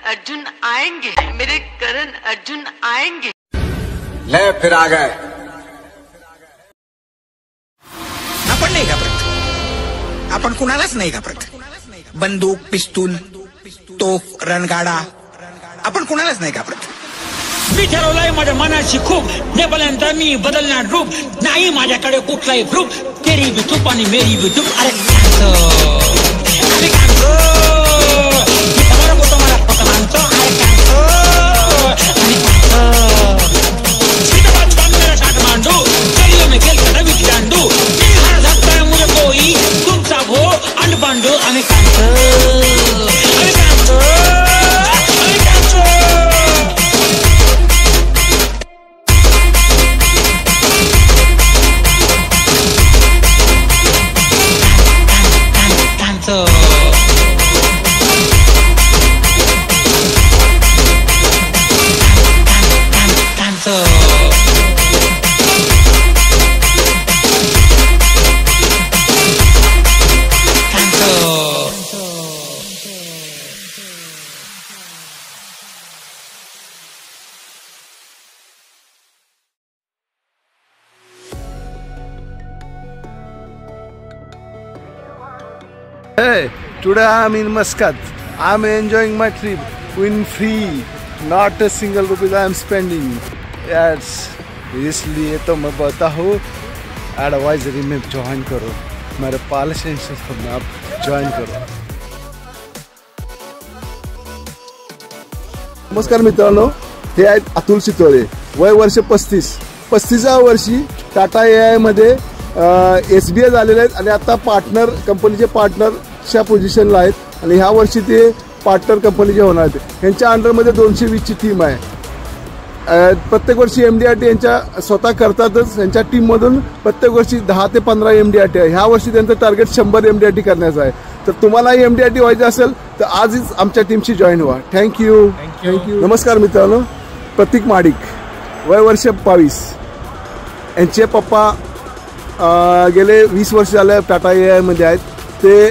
अर्जुन आएंगे, मेरे करण अर्जुन आएंगे। ले फिर आ गए। आपण नाही घाबरत, आपण कुणालाच नाही घाबरत। बंदूक, पिस्तूल, तोफ, रणगाडा, आपण कुणालाच नाही घाबरत। मी ठरवलंय माझ्या मनाची खूप, नेपर्यंत मी बदलणार रूप नाही माझ्याकडे कुठलाही ग्रुप। तेरी भी चूप आणि मेरी भी चूप। अरे Hey, today I'm in Muscat. I'm enjoying my trip. Win free, not a single rupee I'm spending. Yes, इसलिए तो मैं बता हूँ एडवाइजरी में ज्वाइन करो, मेरे पॉलिसी में आप ज्वाइन करो। नमस्कार मित्रांनो, हे आहेत अतुल चितोळे, वय वर्ष 35व्या वर्षी टाटा AI मध्ये SBI झालेले आहेत आणि आता पार्टनर कंपनीचे पार्टनरच्या पोझिशनला आहेत आणि ह्या वर्षी ते पार्टनर कंपनीचे होणार आहेत। यांच्या अंडरमध्ये 220ची टीम आहे। प्रत्येक वर्षी MDRT यांच्या स्वतः करतातच, यांच्या टीममधून प्रत्येक वर्षी 10 ते 15 MDRT आहे। ह्या वर्षी त्यांचं टार्गेट 100 MDRT करण्याचं आहे। तर तुम्हालाही MDRT व्हायचं असेल तर आजच आमच्या टीमशी जॉईन व्हा। थँक्यू। नमस्कार मित्रांनो, प्रतीक माडिक, वय वर्ष 22, यांचे पप्पा गेले 20 वर्ष झाले टाटा AI मध्ये आहेत। ते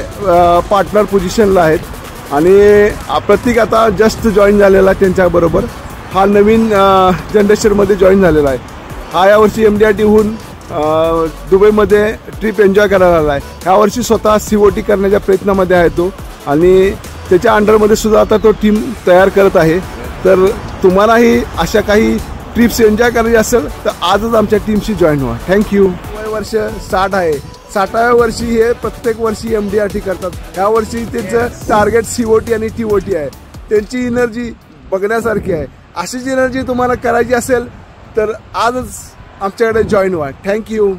पार्टनर पोझिशनला आहेत आणि प्रतीक आता जस्ट जॉईन झालेला आहे त्यांच्याबरोबर। हा नवीन जनरेशनमध्ये जॉईन झालेला आहे। हा यावर्षी MDRT होऊन दुबईमध्ये ट्रिप एन्जॉय करायला आला आहे। ह्या वर्षी स्वतः COT करण्याच्या प्रयत्नामध्ये आहे तो आणि त्याच्या अंडरमध्ये सुद्धा आता तो टीम तयार करत आहे। तर तुम्हालाही अशा काही ट्रिप्स एन्जॉय करायची असेल तर आजच आमच्या टीमशी जॉईन व्हा। थँक्यू। वय वर्ष 60 आहे। 60व्या वर्षी हे प्रत्येक वर्षी MDRT करतात। ह्या वर्षी त्यांचं टार्गेट COT आणि TOT आहे। त्यांची एनर्जी बघण्यासारखी आहे। अशीच एनर्जी तुम्हाला करायची असेल तर आजच आमच्याकडे जॉईन व्हा। थँक्यू।